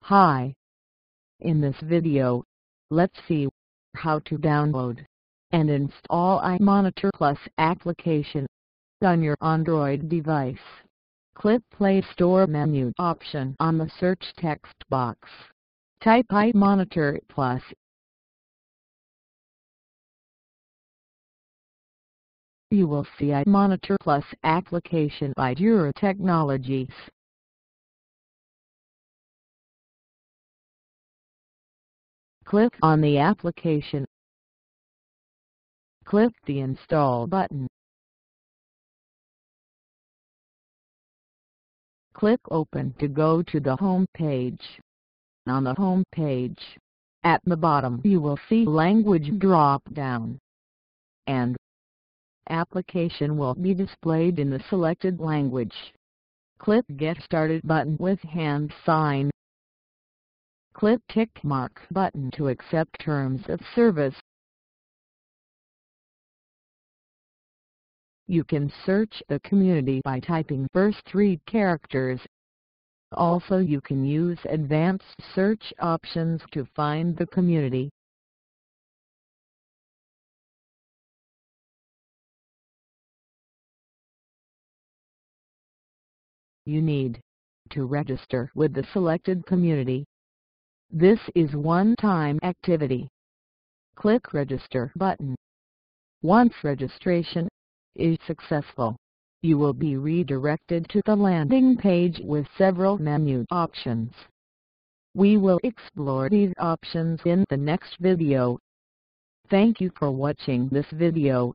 Hi. In this video, let's see how to download and install iMonitor Plus application on your Android device. Click Play Store menu option on the search text box. Type iMonitor Plus. You will see iMonitor Plus application by Dura Technologies. Click on the application. Click the Install button. Click Open to go to the home page. On the home page, at the bottom you will see Language drop-down, and application will be displayed in the selected language. Click Get Started button with hand sign. Click Tick Mark button to accept terms of service. You can search the community by typing first 3 characters. Also, you can use advanced search options to find the community. You need to register with the selected community. This is one-time activity. Click Register button. Once registration is successful, you will be redirected to the landing page with several menu options. We will explore these options in the next video. Thank you for watching this video.